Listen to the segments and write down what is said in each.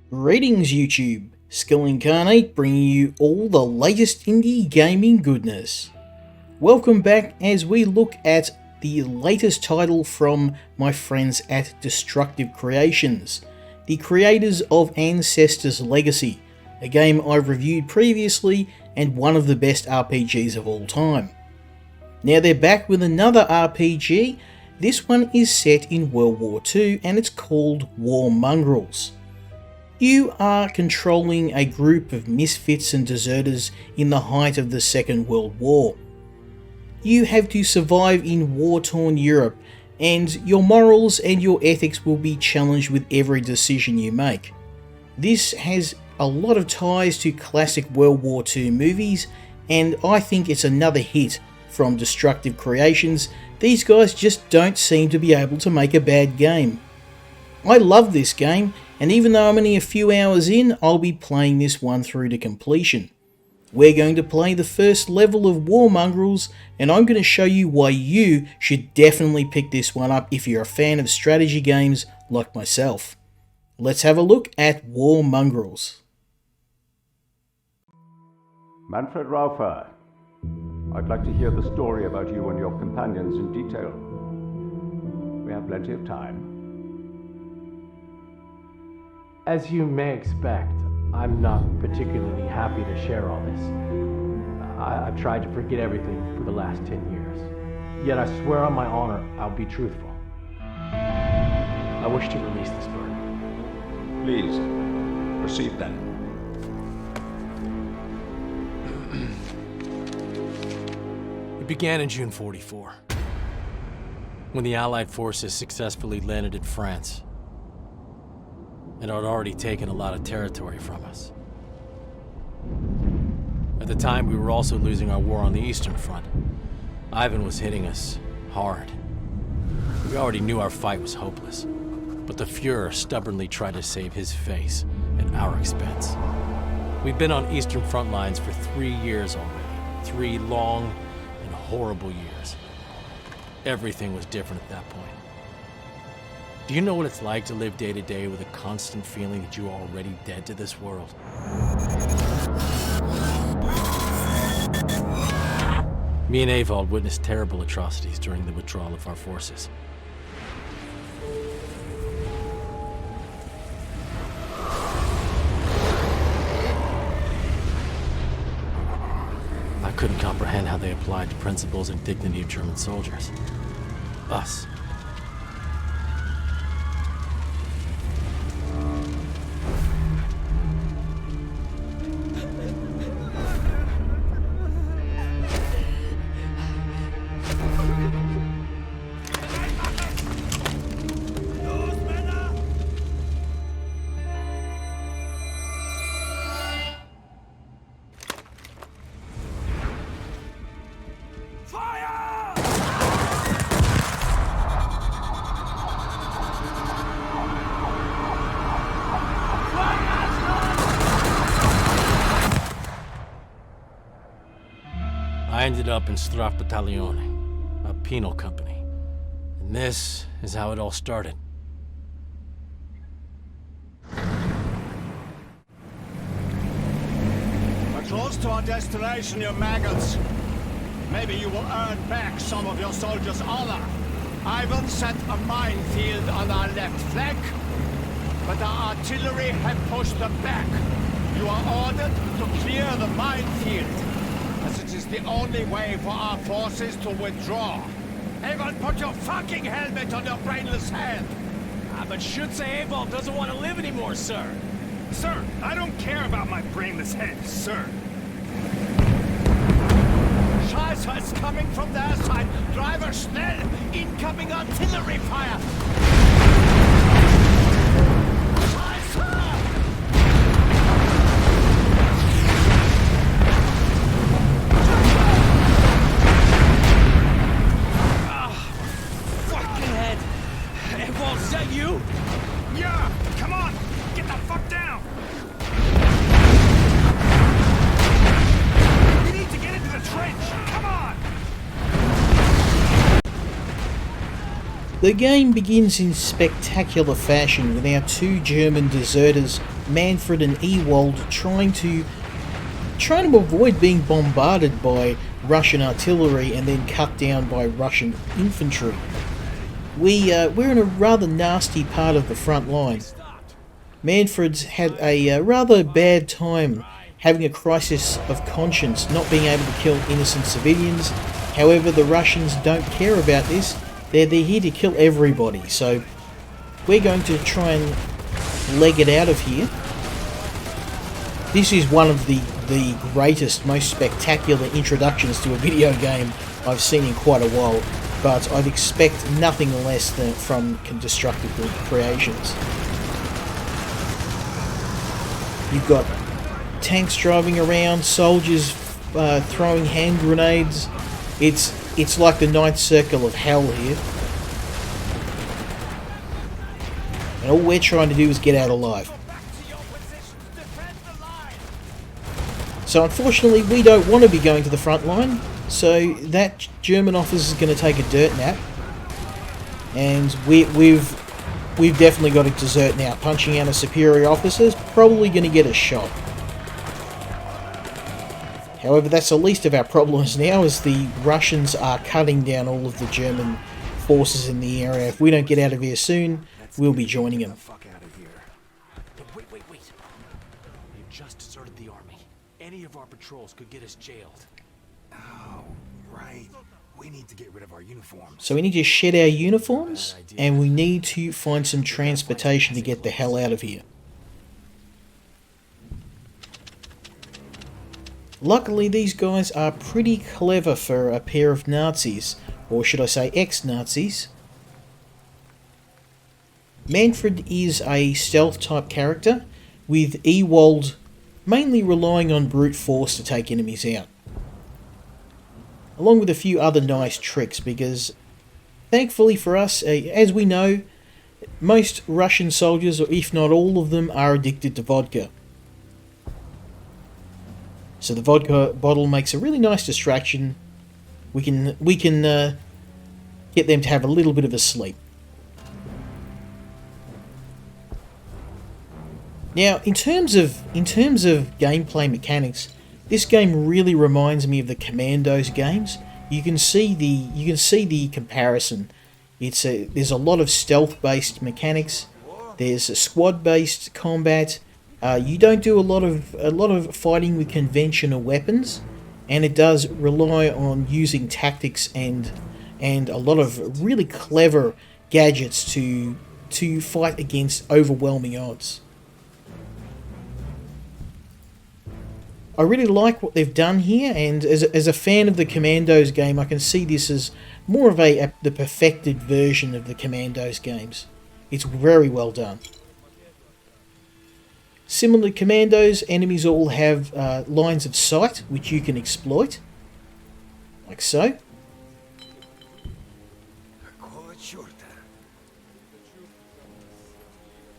Greetings YouTube, Skill Incarnate bringing you all the latest indie gaming goodness. Welcome back as we look at the latest title from my friends at Destructive Creations, the creators of Ancestors Legacy, a game I've reviewed previously and one of the best RPGs of all time. Now they're back with another RPG. This one is set in World War II and it's called War Mongrels. You are controlling a group of misfits and deserters in the height of the Second World War. You have to survive in war-torn Europe, and your morals and your ethics will be challenged with every decision you make. This has a lot of ties to classic World War II movies, and I think it's another hit from Destructive Creations. These guys just don't seem to be able to make a bad game. I love this game, and even though I'm only a few hours in, I'll be playing this one through to completion. We're going to play the first level of War Mongrels, and I'm going to show you why you should definitely pick this one up if you're a fan of strategy games like myself. Let's have a look at War Mongrels. Manfred Raufer, I'd like to hear the story about you and your companions in detail. We have plenty of time. As you may expect, I'm not particularly happy to share all this. I've tried to forget everything for the last 10 years. Yet I swear on my honor, I'll be truthful. I wish to release this burden. Please, proceed then. It began in June 44, when the Allied forces successfully landed in France. And had already taken a lot of territory from us. At the time, we were also losing our war on the Eastern Front. Ivan was hitting us hard. We already knew our fight was hopeless, but the Fuhrer stubbornly tried to save his face at our expense. We've been on Eastern front lines for 3 years already. 3 long and horrible years. Everything was different at that point. Do you know what it's like to live day to day with a constant feeling that you are already dead to this world? Me and Avald witnessed terrible atrocities during the withdrawal of our forces. I couldn't comprehend how they applied the principles and dignity of German soldiers. Us. I ended up in Strafbataillone, a penal company. And this is how it all started. We're close to our destination, you maggots. Maybe you will earn back some of your soldiers' honor. Ivan set a minefield on our left flank, but our artillery have pushed them back. You are ordered to clear the minefield, as it is the only way for our forces to withdraw. Avald, put your fucking helmet on your brainless head! But Schütze Avald doesn't want to live anymore, sir. Sir, I don't care about my brainless head, sir. Scheiße, it's coming from their side. Driver, schnell! Incoming artillery fire! Scheiße! Is that you? Yeah! Come on! Get the fuck down! We need to get into the trench! Come on! The game begins in spectacular fashion with our 2 German deserters Manfred and Ewald trying to avoid being bombarded by Russian artillery and then cut down by Russian infantry. We're in a rather nasty part of the front line. Manfred's had a rather bad time having a crisis of conscience, not being able to kill innocent civilians. However, the Russians don't care about this. They're here to kill everybody. So we're going to try and leg it out of here. This is one of the greatest, most spectacular introductions to a video game I've seen in quite a while, but I'd expect nothing less than from Destructive Creations. You've got tanks driving around, soldiers throwing hand grenades. It's like the ninth circle of hell here. And all we're trying to do is get out alive. So unfortunately we don't want to be going to the front line, so that German officer is going to take a dirt nap. And we've definitely got a dessert now. Punching out a superior officer is probably going to get a shot. However, that's the least of our problems now, as the Russians are cutting down all of the German forces in the area. If we don't get out of here soon, we'll be joining them. Wait. You just deserted the army. Any of our patrols could get us jailed. Oh, right. We need to get rid of our uniforms. So we need to shed our uniforms, and we need to find some transportation to get the hell out of here. Luckily, these guys are pretty clever for a pair of Nazis, or should I say ex-Nazis. Manfred is a stealth type character, with Ewald mainly relying on brute force to take enemies out. Along with a few other nice tricks, because thankfully for us, as we know, most Russian soldiers, or if not all of them, are addicted to vodka. So the vodka bottle makes a really nice distraction. We can get them to have a little bit of a sleep. Now, in terms of gameplay mechanics, this game really reminds me of the Commandos games. You can see the comparison. There's a lot of stealth-based mechanics. There's a squad-based combat. You don't do a lot of fighting with conventional weapons, and it does rely on using tactics and a lot of really clever gadgets to fight against overwhelming odds. I really like what they've done here, and as a fan of the Commandos game, I can see this as more of the perfected version of the Commandos games. It's very well done. Similar to Commandos, enemies all have lines of sight, which you can exploit, like so.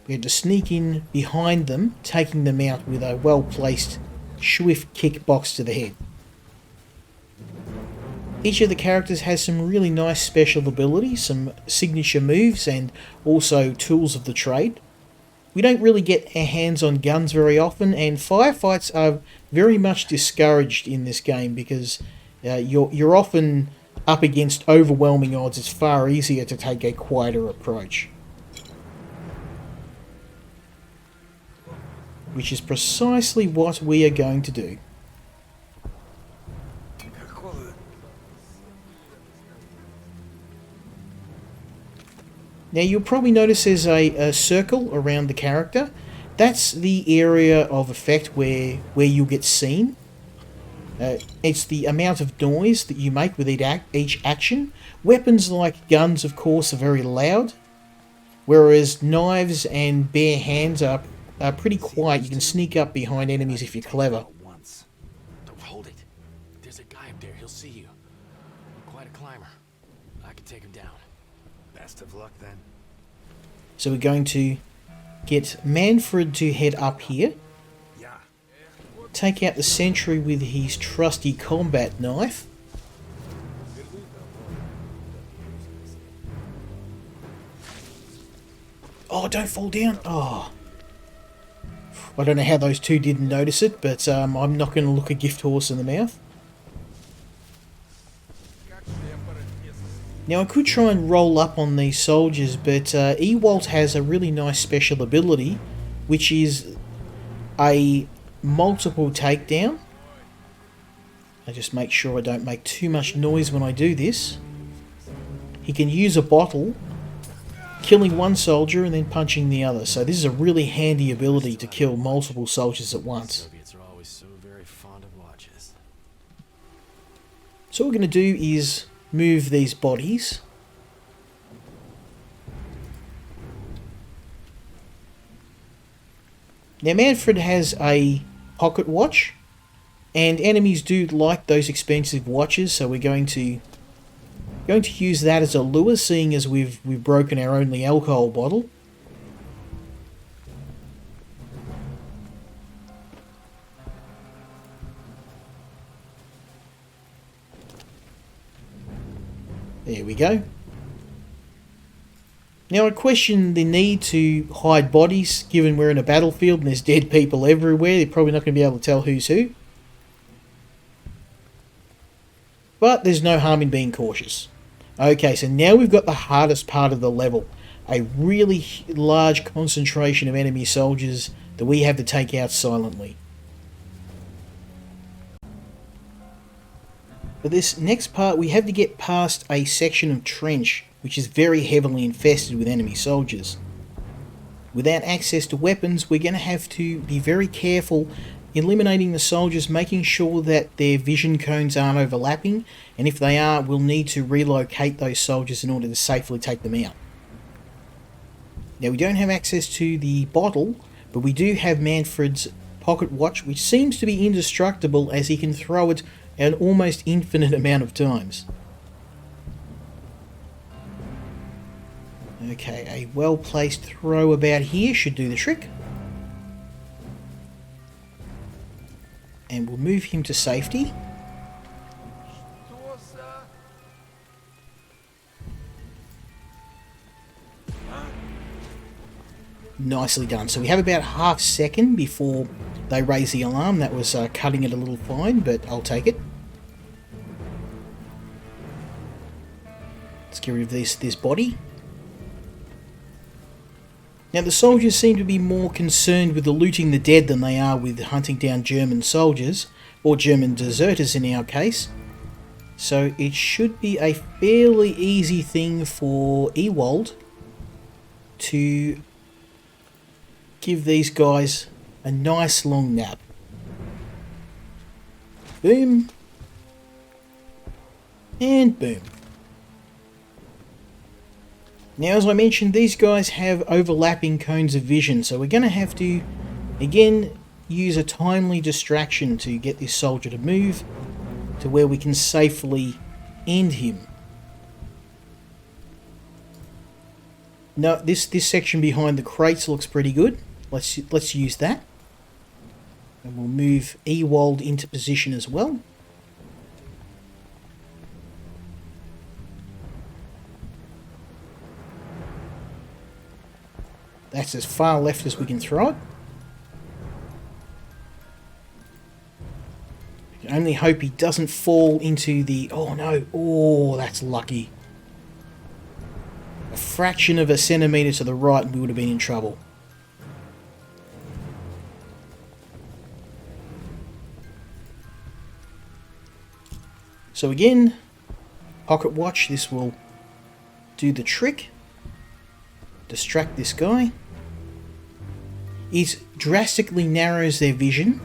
We had to sneak in behind them, taking them out with a well-placed swift kickbox to the head. Each of the characters has some really nice special abilities, some signature moves, and also tools of the trade. We don't really get our hands on guns very often, and firefights are very much discouraged in this game because you're often up against overwhelming odds. It's far easier to take a quieter approach. Which is precisely what we are going to do. Now you'll probably notice there's a circle around the character. That's the area of effect where you'll get seen. It's the amount of noise that you make with each action. Weapons like guns, of course, are very loud, whereas knives and bare hands are pretty quiet. You can sneak up behind enemies if you're clever. Don't hold it. There's a guy up there. He'll see you. Quite a climber. I can take him down. Best of luck then. So we're going to get Manfred to head up here. Yeah. Take out the sentry with his trusty combat knife. Oh, don't fall down. Oh. I don't know how those two didn't notice it, but I'm not going to look a gift horse in the mouth. Now I could try and roll up on these soldiers, but Ewald has a really nice special ability, which is a multiple takedown. I just make sure I don't make too much noise when I do this. He can use a bottle, killing one soldier and then punching the other. So this is a really handy ability to kill multiple soldiers at once. Soviets are always so very fond of watches. So what we're going to do is move these bodies. Now Manfred has a pocket watch, and enemies do like those expensive watches, so we're going to use that as a lure, seeing as we've broken our only alcohol bottle. There we go. Now I question the need to hide bodies, given we're in a battlefield and there's dead people everywhere. They're probably not going to be able to tell who's who. But there's no harm in being cautious. Okay, so now we've got the hardest part of the level. A really large concentration of enemy soldiers that we have to take out silently. For this next part, we have to get past a section of trench, which is very heavily infested with enemy soldiers. Without access to weapons, we're going to have to be very careful eliminating the soldiers, making sure that their vision cones aren't overlapping, and if they are, we'll need to relocate those soldiers in order to safely take them out. Now we don't have access to the bottle, but we do have Manfred's pocket watch, which seems to be indestructible as he can throw it an almost infinite amount of times. Okay, a well-placed throw about here should do the trick. And we'll move him to safety. Nicely done. So we have about half second before they raise the alarm. That was cutting it a little fine, but I'll take it. Let's get rid of this body. Now the soldiers seem to be more concerned with the looting the dead than they are with hunting down German soldiers, or German deserters in our case. So it should be a fairly easy thing for Ewald to give these guys a nice long nap. Boom. And boom. Now, as I mentioned, these guys have overlapping cones of vision, so we're going to have to, again, use a timely distraction to get this soldier to move to where we can safely end him. Now, this section behind the crates looks pretty good. Let's use that. And we'll move Ewald into position as well. That's as far left as we can throw it. I can only hope he doesn't fall into the... Oh no, oh that's lucky. A fraction of a centimetre to the right and we would have been in trouble. So again, pocket watch, this will do the trick. Distract this guy. It drastically narrows their vision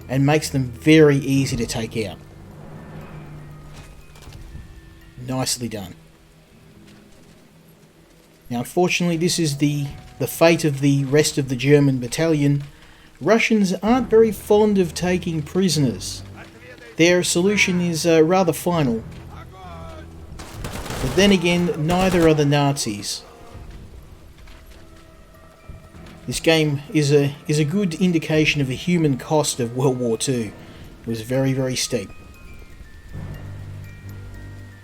and makes them very easy to take out. Nicely done. Now unfortunately this is the fate of the rest of the German battalion. Russians aren't very fond of taking prisoners. Their solution is rather final. But then again, neither are the Nazis. This game is a good indication of the human cost of World War II. It was very, very steep.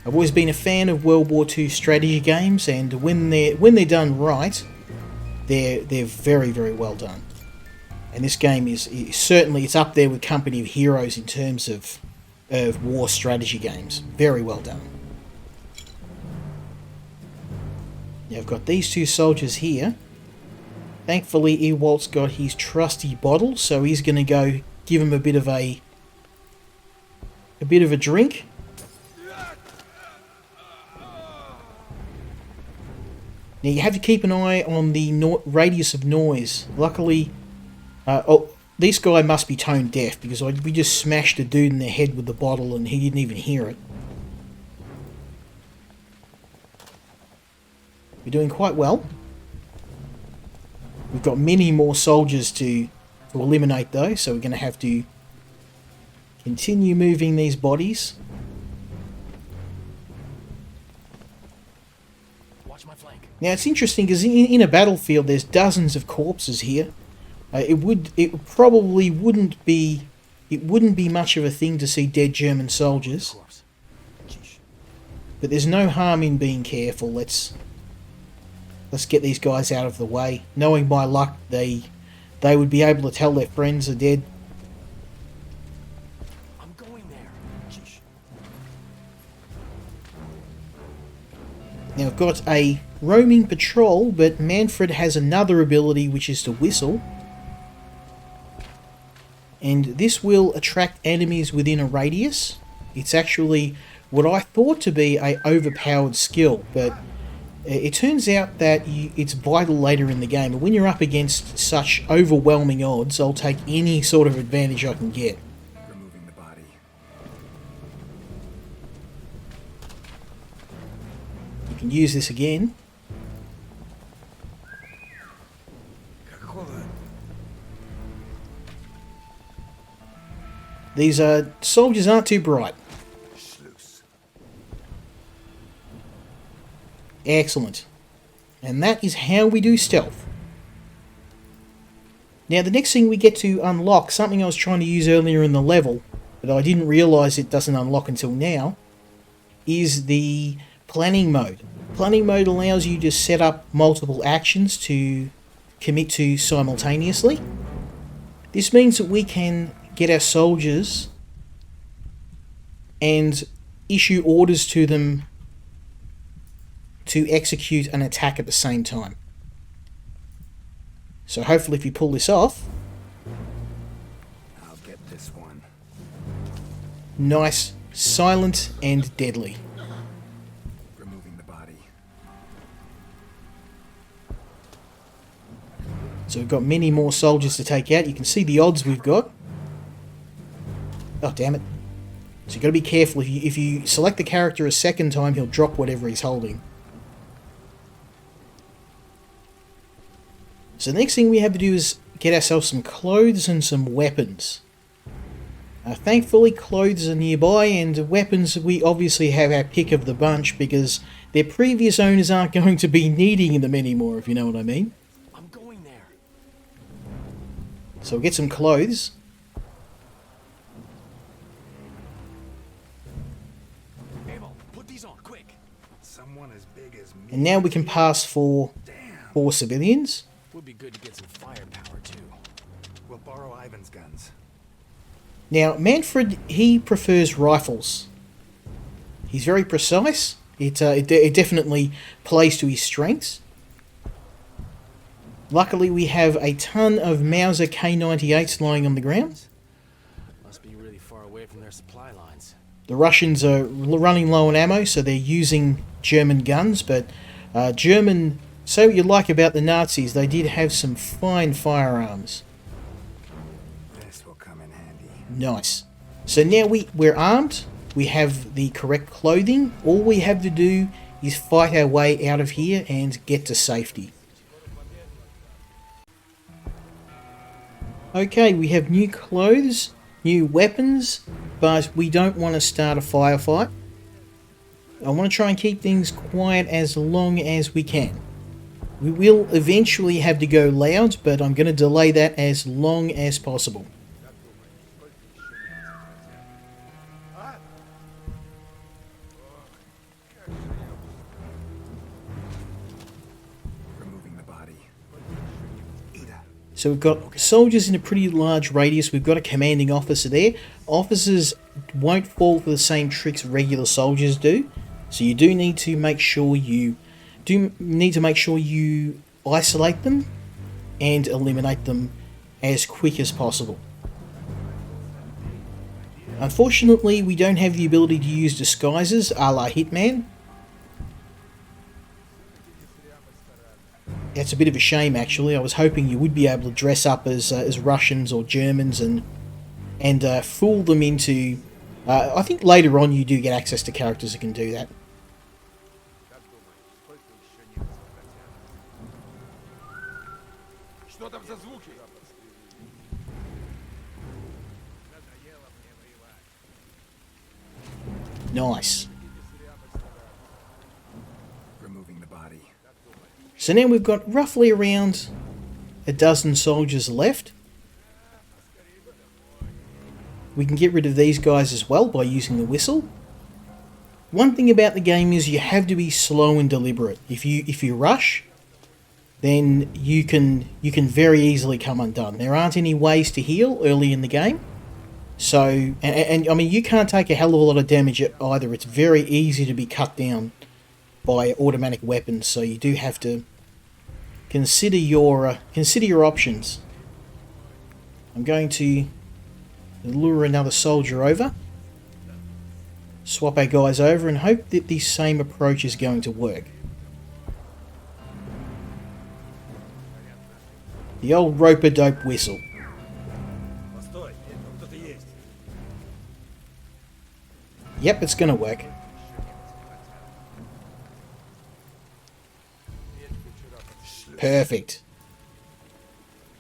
I've always been a fan of World War II strategy games, and when they're done right, they're very, very well done. And this game is certainly, it's up there with Company of Heroes in terms of war strategy games. Very well done. Now I've got these two soldiers here. Thankfully, Ewalt's got his trusty bottle, so he's going to go give him a bit of a drink. Now you have to keep an eye on the radius of noise. Luckily, this guy must be tone deaf because we just smashed a dude in the head with the bottle and he didn't even hear it. We're doing quite well. We've got many more soldiers to eliminate though, so we're going to have to continue moving these bodies. Watch my flank. Now it's interesting because in a battlefield there's dozens of corpses here. It probably wouldn't be much of a thing to see dead German soldiers. But there's no harm in being careful. Let's get these guys out of the way. Knowing by luck they would be able to tell their friends are dead. I'm going there. Now I've got a roaming patrol, but Manfred has another ability which is to whistle. And this will attract enemies within a radius. It's actually what I thought to be a overpowered skill, but it turns out that it's vital later in the game. But when you're up against such overwhelming odds, I'll take any sort of advantage I can get. Removing the body. You can use this again. These soldiers aren't too bright. Excellent. And that is how we do stealth. Now the next thing we get to unlock, something I was trying to use earlier in the level, but I didn't realise it doesn't unlock until now, is the planning mode. Planning mode allows you to set up multiple actions to commit to simultaneously. This means that we can get our soldiers and issue orders to them to execute an attack at the same time. So hopefully if you pull this off... I'll get this one. Nice, silent and deadly. Removing the body. So we've got many more soldiers to take out. You can see the odds we've got. Oh, damn it. So you've got to be careful. If you select the character a second time, he'll drop whatever he's holding. So the next thing we have to do is get ourselves some clothes and some weapons. Thankfully, clothes are nearby, and weapons we obviously have our pick of the bunch because their previous owners aren't going to be needing them anymore, if you know what I mean. I'm going there. So we'll get some clothes. Abel, put these on, quick. Someone as big as me. And now we can pass for civilians. Would be good to get some firepower too. We'll borrow Ivan's guns. Now, Manfred, he prefers rifles. He's very precise. It definitely plays to his strengths. Luckily, we have a ton of Mauser K98s lying on the ground. Must be really far away from their supply lines. The Russians are running low on ammo, so they're using German guns, but German... So what you like about the Nazis, they did have some fine firearms. This will come in handy. Nice. So now we're armed, we have the correct clothing, all we have to do is fight our way out of here and get to safety. Okay, we have new clothes, new weapons, but we don't want to start a firefight. I want to try and keep things quiet as long as we can. We will eventually have to go loud, but I'm going to delay that as long as possible. Removing the body. Ida, So we've got soldiers in a pretty large radius. We've got a commanding officer there. Officers won't fall for the same tricks regular soldiers do. So you do need to make sure you isolate them and eliminate them as quick as possible. Unfortunately, we don't have the ability to use disguises a la Hitman. That's a bit of a shame, actually. I was hoping you would be able to dress up as Russians or Germans and fool them into... I think later on you do get access to characters that can do that. Nice. Removing the body. So now we've got roughly around a dozen soldiers left. We can get rid of these guys as well by using the whistle. One thing about the game is you have to be slow and deliberate. If you rush, then you can very easily come undone. There aren't any ways to heal early in the game. So, and I mean, you can't take a hell of a lot of damage either. It's very easy to be cut down by automatic weapons. So you do have to consider your options. I'm going to lure another soldier over, swap our guys over, and hope that the same approach is going to work. The old rope-a-dope whistle. Yep, it's going to work. Perfect.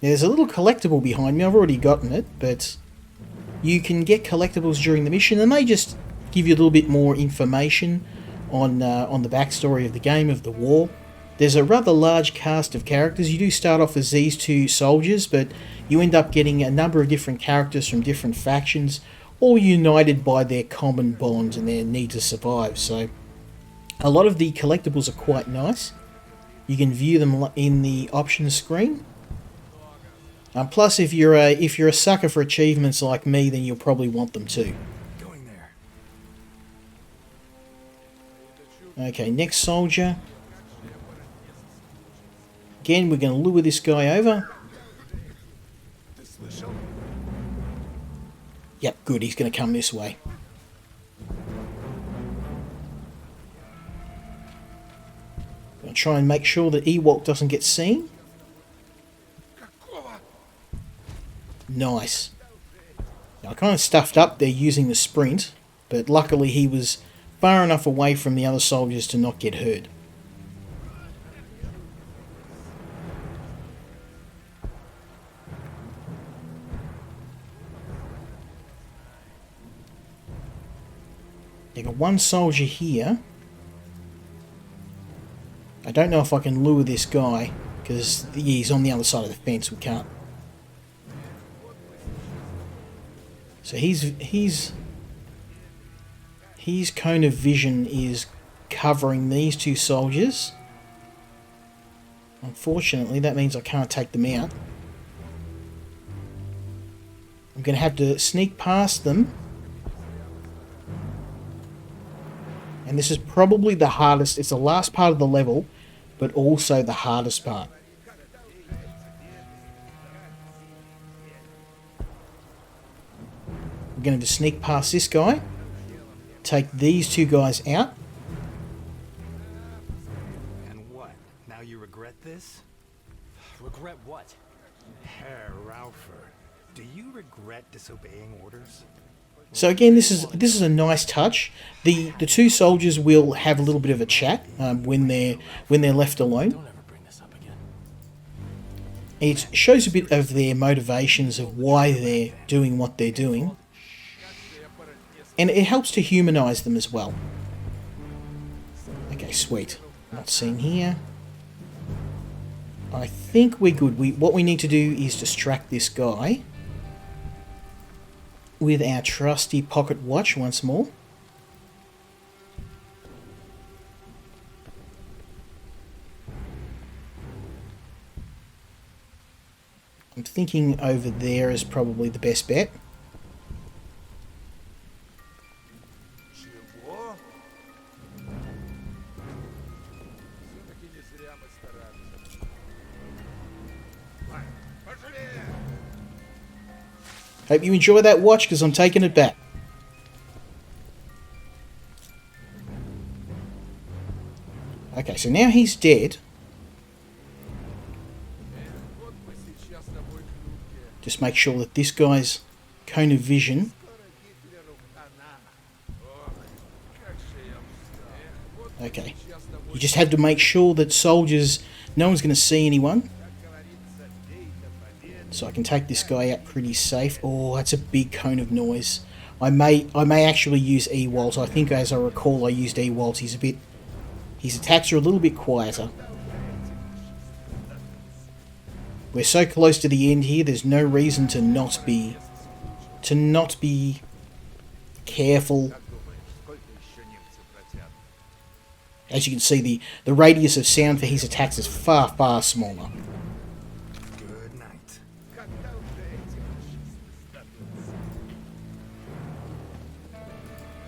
Now, there's a little collectible behind me. I've already gotten it, but you can get collectibles during the mission, and they just give you a little bit more information on the backstory of the game, of the war. There's a rather large cast of characters. You do start off as these two soldiers, but you end up getting a number of different characters from different factions, all united by their common bond and their need to survive. So a lot of the collectibles are quite nice. You can view them in the options screen. Plus, if you're a sucker for achievements like me, then you'll probably want them too. Going there. Okay, next soldier. Again, we're going to lure this guy over. Yep, good, he's going to come this way. I'll try and make sure that Ewok doesn't get seen. Nice. Now, I kind of stuffed up there using the sprint, but luckily he was far enough away from the other soldiers to not get hurt. You got one soldier here. I don't know if I can lure this guy, because he's on the other side of the fence. We can't. So his cone of vision is covering these two soldiers. Unfortunately, that means I can't take them out. I'm going to have to sneak past them. And this is probably the hardest. It's the last part of the level, but also the hardest part. We're going to sneak past this guy, take these two guys out. And what? Now you regret this? Regret what? Herr Raufer, do you regret disobeying orders? So again, this is a nice touch. The two soldiers will have a little bit of a chat when they're left alone. Don't ever bring this up again. It shows a bit of their motivations of why they're doing what they're doing, and it helps to humanize them as well. Okay, sweet. Not seen here. I think we're good. What we need to do is distract this guy with our trusty pocket watch once more. thinking over there is probably the best bet. Hope you enjoy that watch, because I'm taking it back. Okay, so now he's dead. Just make sure that this guy's cone of vision. Okay. You just have to make sure that soldiers, no one's going to see anyone. So I can take this guy out pretty safe. Oh, that's a big cone of noise. I may actually use Ewalt. I think, as I recall, I used Ewalt. His attacks are a little bit quieter. We're so close to the end here. There's no reason to not be careful. As you can see, the radius of sound for his attacks is far, far smaller. Good night.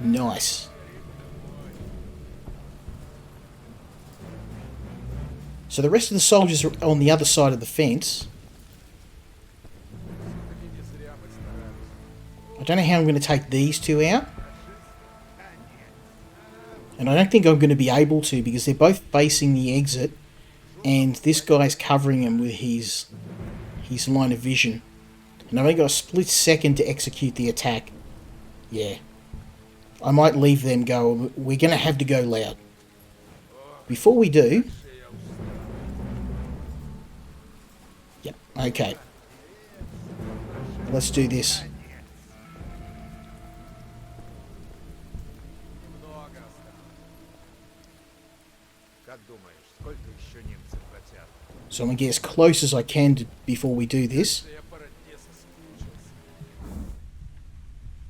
Nice. So the rest of the soldiers are on the other side of the fence. I don't know how I'm going to take these two out. And I don't think I'm going to be able to, because they're both facing the exit. And this guy's covering him with his line of vision. And I've only got a split second to execute the attack. Yeah. I might leave them go. We're going to have to go loud. Before we do... Yep, okay. Let's do this. So I'm going to get as close as I can before we do this.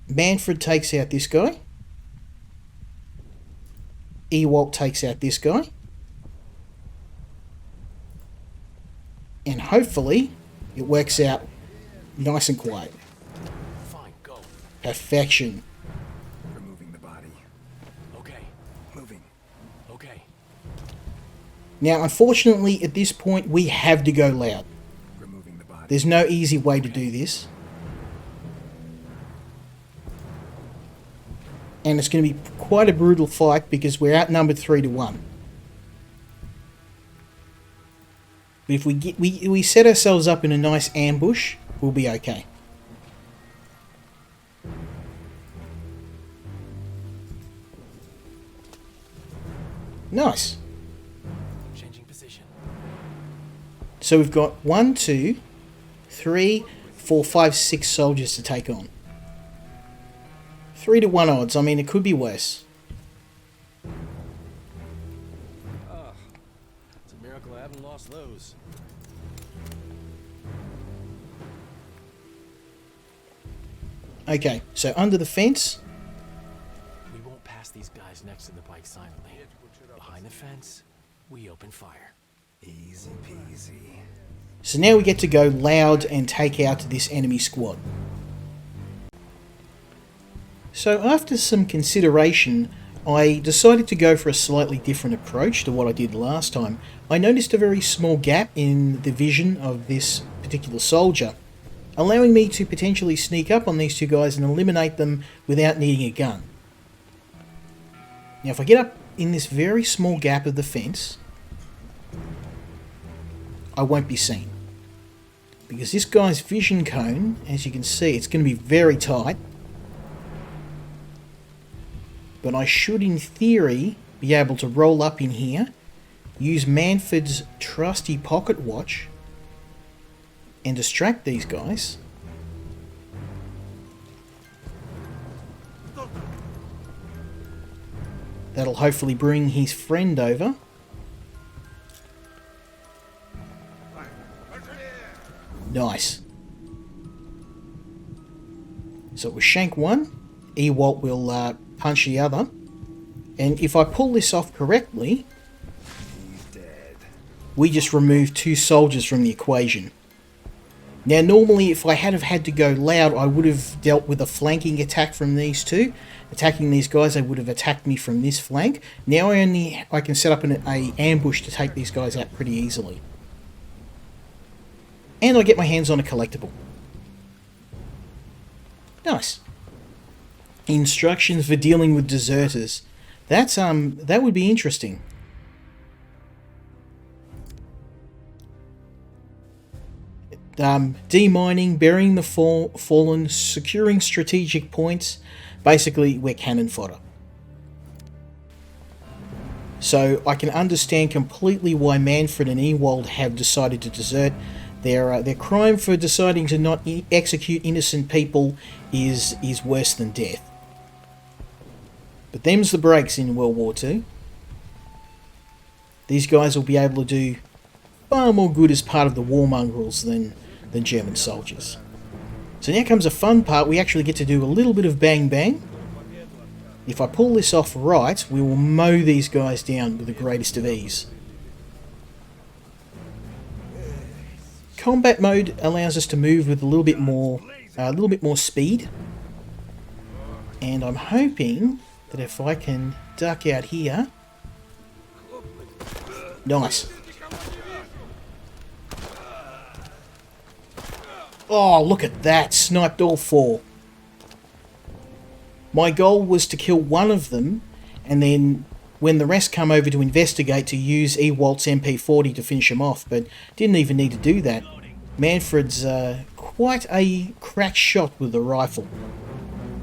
Manfred takes out this guy. Ewalt takes out this guy. And hopefully it works out nice and quiet. Fine, go. Perfection. Removing the body. Okay, Moving. okay. Now, unfortunately, at this point, we have to go loud. Removing the body. There's no easy way to do this. And it's going to be quite a brutal fight because we're outnumbered 3-1. But if we set ourselves up in a nice ambush, we'll be okay. Nice. Changing position. So we've got 1, 2, 3, 4, 5, 6 soldiers to take on. 3-1 odds. I mean, it could be worse. It's a miracle I haven't lost those. Okay, so under the fence. We won't pass these guys next to the bike silently. Behind the fence, we open fire. Easy peasy. So now we get to go loud and take out this enemy squad. So after some consideration, I decided to go for a slightly different approach to what I did last time. I noticed a very small gap in the vision of this particular soldier, allowing me to potentially sneak up on these two guys and eliminate them without needing a gun. Now if I get up in this very small gap of the fence, I won't be seen. Because this guy's vision cone, as you can see, it's going to be very tight. But I should, in theory, be able to roll up in here, use Manfred's trusty pocket watch, and distract these guys. That'll hopefully bring his friend over. Nice. So we'll shank one. Ewalt will punch the other. And if I pull this off correctly, He's dead. we just remove 2 soldiers from the equation. Now normally if I had have had to go loud, I would have dealt with a flanking attack from these two. Attacking these guys, they would have attacked me from this flank. Now I can set up an ambush to take these guys out pretty easily. And I get my hands on a collectible. Nice. Instructions for dealing with deserters. That would be interesting. Demining, burying the fallen, securing strategic points. Basically, we're cannon fodder. So I can understand completely why Manfred and Ewald have decided to desert. Their crime for deciding to not execute innocent people is worse than death. But them's the breaks in World War II. These guys will be able to do far more good as part of the War Mongrels than German soldiers. So now comes a fun part. We actually get to do a little bit of bang bang. If I pull this off right, we will mow these guys down with the greatest of ease. Combat mode allows us to move with a little bit more speed. And I'm hoping that if I can duck out here... Nice. Oh, look at that. Sniped all four. My goal was to kill one of them, and then when the rest come over to investigate, to use Ewald's MP40 to finish him off, but didn't even need to do that. Manfred's quite a crack shot with the rifle.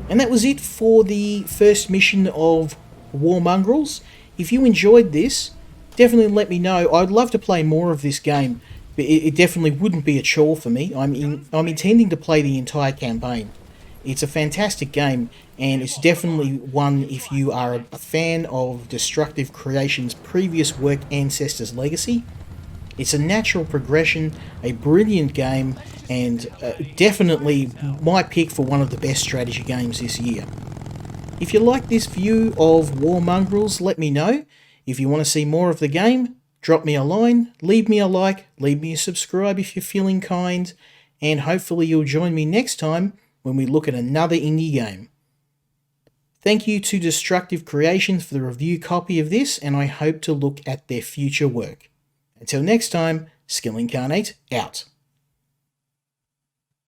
And that was it for the first mission of War Mongrels. If you enjoyed this, definitely let me know. I'd love to play more of this game, but it definitely wouldn't be a chore for me. I'm intending to play the entire campaign. It's a fantastic game, and it's definitely one if you are a fan of Destructive Creations' previous work, Ancestors Legacy. It's a natural progression, a brilliant game, and definitely my pick for one of the best strategy games this year. If you like this view of War Mongrels, let me know. If you want to see more of the game, drop me a line, leave me a like, leave me a subscribe if you're feeling kind, and hopefully you'll join me next time when we look at another indie game. Thank you to Destructive Creations for the review copy of this, and I hope to look at their future work. Until next time, Skill Incarnate out.